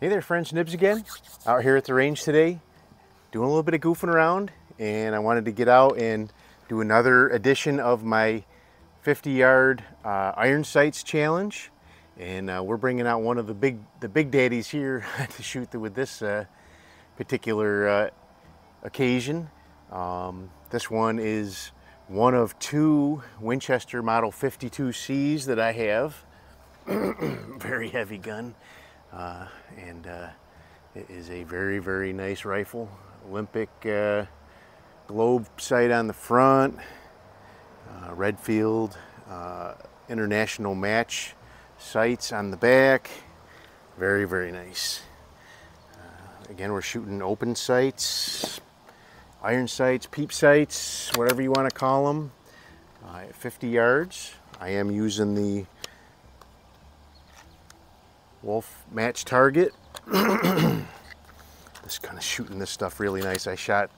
Hey there friends, Nibs again. Out here at the range today, doing a little bit of goofing around, and I wanted to get out and do another edition of my 50-yard iron sights challenge. And we're bringing out one of the big daddies here to shoot with this particular occasion. This one is one of two Winchester Model 52Cs that I have. Very heavy gun. And it is a very nice rifle. Olympic globe sight on the front, Redfield international match sights on the back. Very nice. Again, we're shooting open sights, iron sights, peep sights, whatever you want to call them, at 50 yards. I am using the Wolf match target. Just kind of shooting this stuff really nice. I shot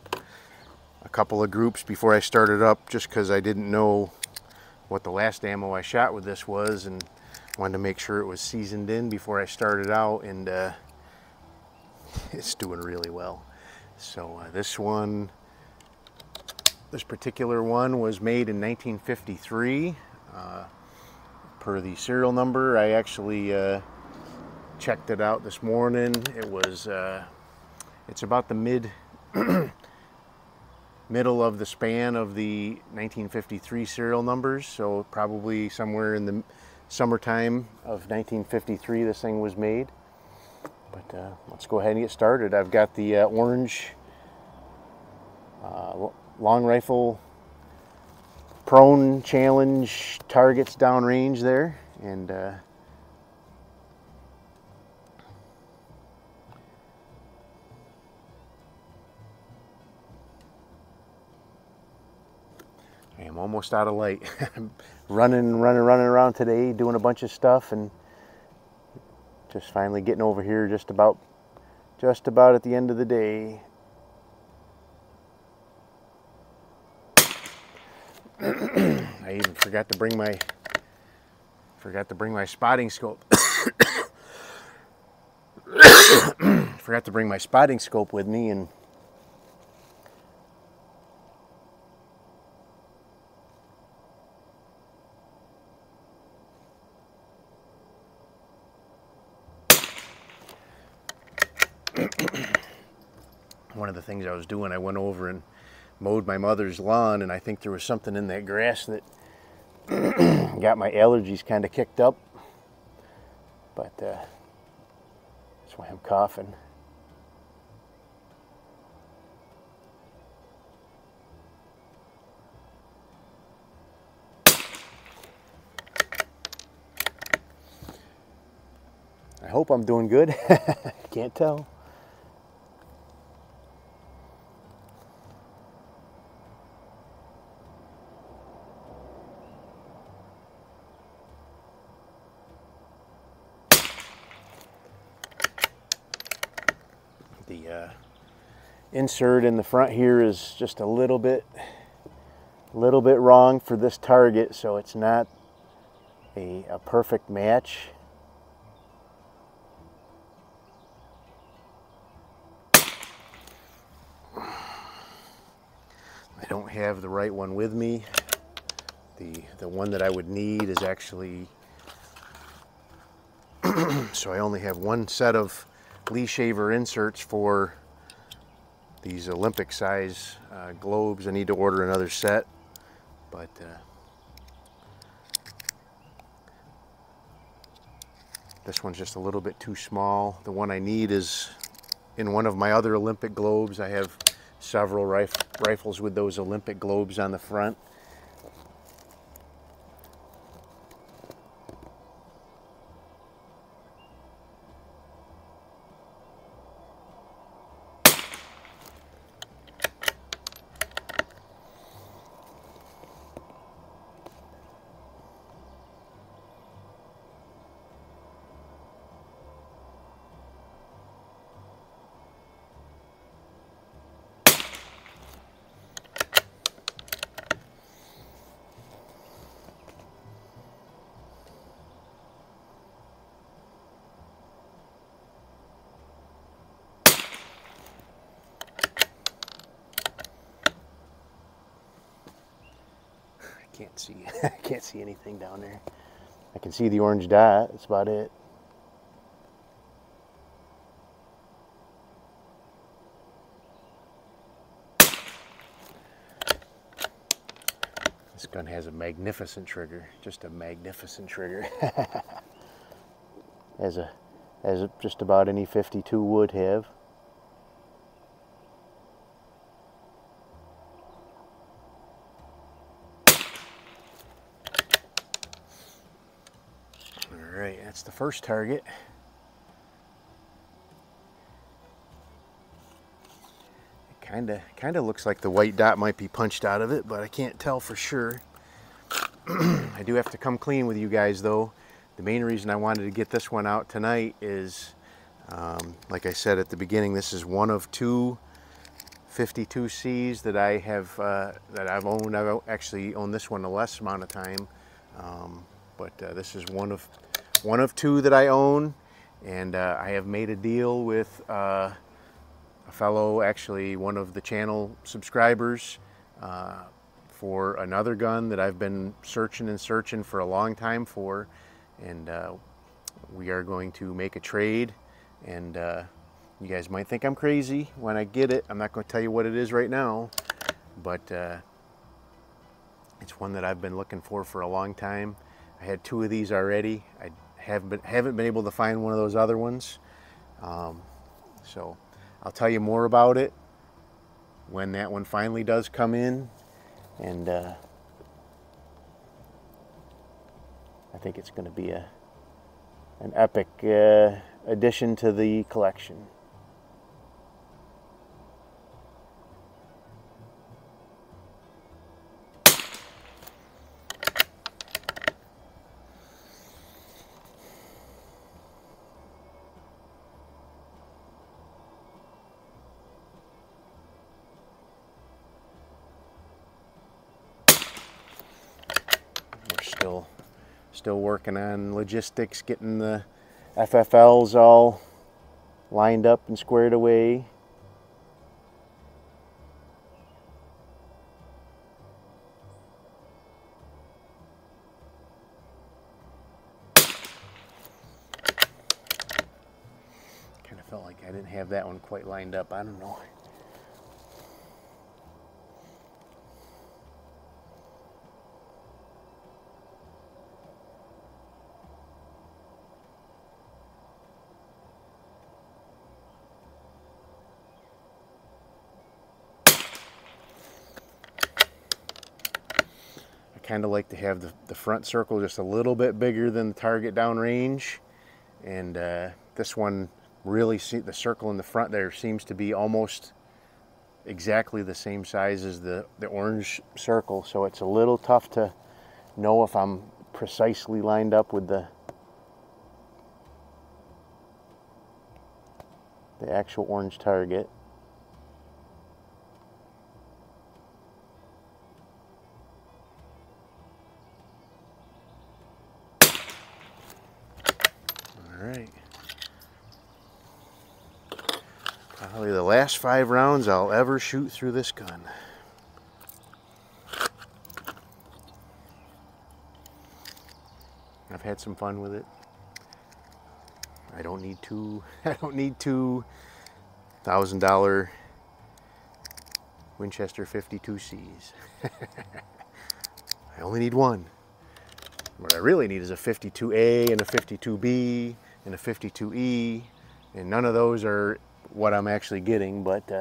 a couple of groups before I started up just because I didn't know what the last ammo I shot with this was, and wanted to make sure it was seasoned in before I started out, and it's doing really well. So this particular one was made in 1953. Per the serial number, I actually checked it out this morning. It was it's about the middle of the span of the 1953 serial numbers, so probably somewhere in the summertime of 1953 this thing was made. But let's go ahead and get started. I've got the orange long rifle prone challenge targets downrange there, and I am almost out of light. I'm running around today, doing a bunch of stuff, and just finally getting over here just about at the end of the day. I even forgot to bring my spotting scope. Forgot to bring my spotting scope with me, and one of the things I was doing, I went over and mowed my mother's lawn, and I think there was something in that grass that got my allergies kind of kicked up. But that's why I'm coughing. I hope I'm doing good. Can't tell. The insert in the front here is just a little bit wrong for this target, so it's not a perfect match. I don't have the right one with me. The one that I would need is actually so I only have one set of Lee shaver inserts for these Olympic size globes. I need to order another set, but this one's just a little bit too small. The one I need is in one of my other Olympic globes. I have several rifles with those Olympic globes on the front. can't see. I can't see anything down there. I can see the orange dot. That's about it. This gun has a magnificent trigger. Just a magnificent trigger. as just about any 52 would have. Alright, that's the first target. It kinda looks like the white dot might be punched out of it, but I can't tell for sure. I do have to come clean with you guys though. The main reason I wanted to get this one out tonight is, like I said at the beginning, this is one of two 52Cs that I have that I've owned. I've actually owned this one a less amount of time, but this is one of two that I own, and I have made a deal with a fellow, actually one of the channel subscribers, for another gun that I've been searching and searching for a long time for, and we are going to make a trade. And you guys might think I'm crazy when I get it. I'm not going to tell you what it is right now, but it's one that I've been looking for a long time. I had two of these already. I haven't been able to find one of those other ones, so I'll tell you more about it when that one finally does come in, and I think it's going to be an epic addition to the collection. Still working on logistics, getting the FFLs all lined up and squared away. Kind of felt like I didn't have that one quite lined up. I don't know. Kind of like to have the front circle just a little bit bigger than the target downrange, and this one really, the circle in the front there seems to be almost exactly the same size as the orange circle, so it's a little tough to know if I'm precisely lined up with the actual orange target. Alright. Probably the last 5 rounds I'll ever shoot through this gun. I've had some fun with it. I don't need two $1,000 Winchester 52Cs. I only need one. What I really need is a 52A and a 52B and a 52E, and none of those are what I'm actually getting, but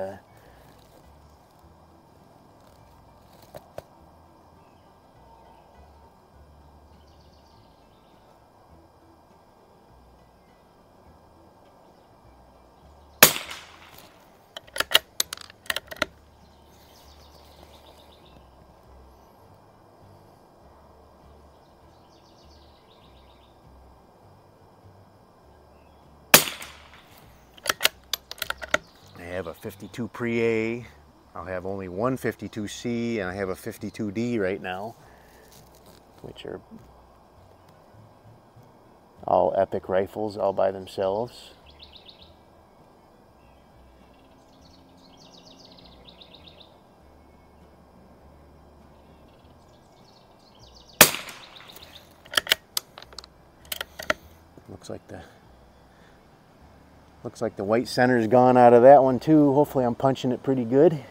I have a 52 Pre-A. I'll have only one 52C, and I have a 52D right now, which are all epic rifles all by themselves. Looks like the white center's gone out of that one too. Hopefully I'm punching it pretty good.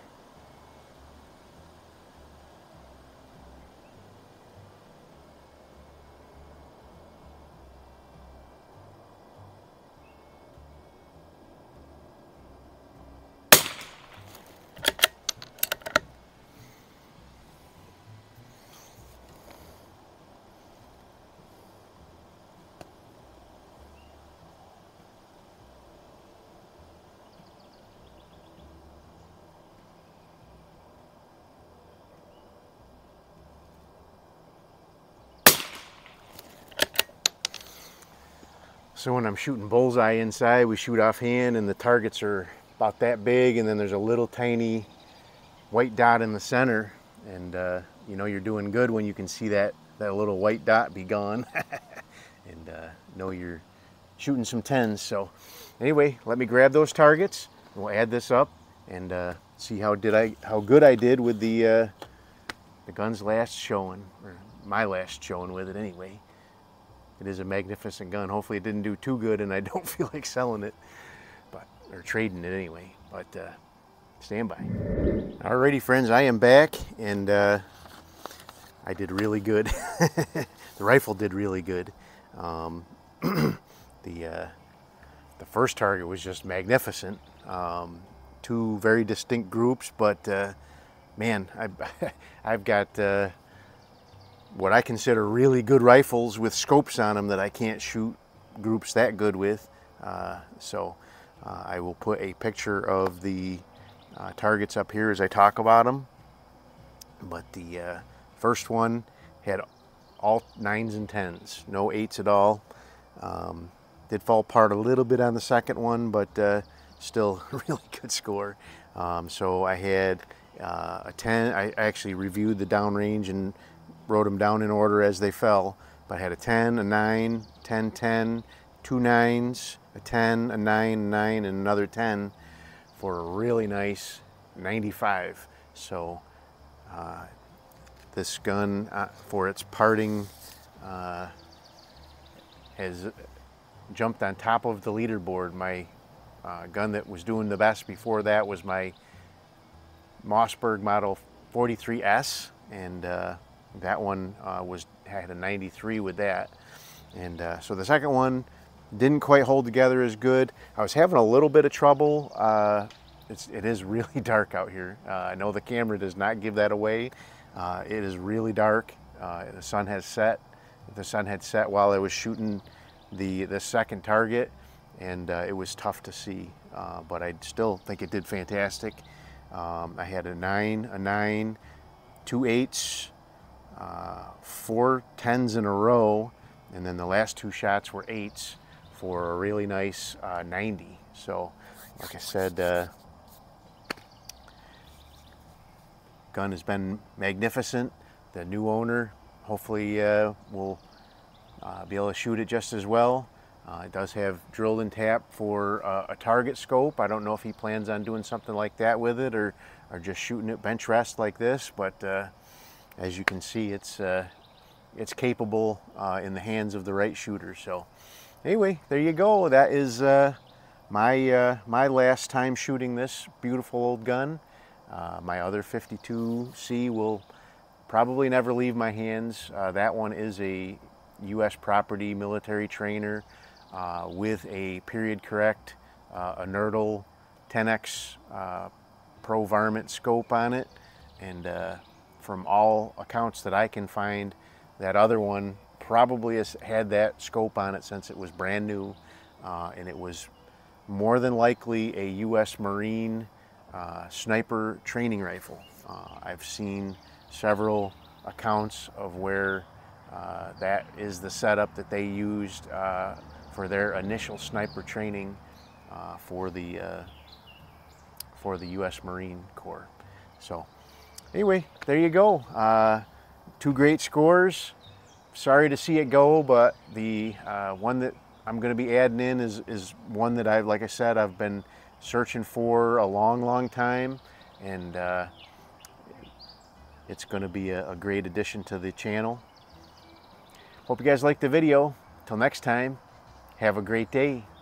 So when I'm shooting bullseye inside, we shoot offhand and the targets are about that big, and then there's a little tiny white dot in the center, and you know you're doing good when you can see that little white dot be gone and know you're shooting some 10s. So anyway, let me grab those targets and we'll add this up and see how good I did with the gun's last showing, or my last showing with it anyway. It is a magnificent gun. Hopefully it didn't do too good and I don't feel like selling it, or trading it anyway, but stand by. Alrighty friends, I am back, and I did really good. The rifle did really good. The first target was just magnificent. Two very distinct groups, but man, I've got what I consider really good rifles with scopes on them that I can't shoot groups that good with. So I will put a picture of the targets up here as I talk about them. But the first one had all 9s and 10s, no 8s at all. Did fall apart a little bit on the second one, but still a really good score. So I had a 10. I actually reviewed the downrange and wrote them down in order as they fell, but I had a 10, a 9, 10, 10, 2 9s, a 10, a 9, 9, and another 10 for a really nice 95. So this gun, for its parting, has jumped on top of the leaderboard. My gun that was doing the best before that was my Mossberg Model 43S, and that one had a 93 with that. And so the second one didn't quite hold together as good. I was having a little bit of trouble. It is really dark out here. I know the camera does not give that away. It is really dark. The sun has set. The sun had set while I was shooting the second target, and it was tough to see. But I still think it did fantastic. I had a 9, a 9, 2 8s, 4 10s in a row, and then the last 2 shots were 8s for a really nice 90. So like I said, gun has been magnificent. The new owner hopefully will be able to shoot it just as well. It does have drilled and tapped for a target scope. I don't know if he plans on doing something like that with it, or just shooting it bench rest like this, but as you can see, it's capable in the hands of the right shooter. So anyway, there you go. That is my last time shooting this beautiful old gun. My other 52C will probably never leave my hands. That one is a U.S. property military trainer with a period correct, a Nerdle 10X Pro Varmint scope on it, and from all accounts that I can find, that other one probably has had that scope on it since it was brand new, and it was more than likely a U.S. Marine sniper training rifle. I've seen several accounts of where that is the setup that they used for their initial sniper training for the U.S. Marine Corps. So anyway, there you go. 2 great scores. Sorry to see it go, but the one that I'm going to be adding in is one that like I said, I've been searching for a long time, and it's going to be a great addition to the channel. Hope you guys liked the video. Till next time, Have a great day.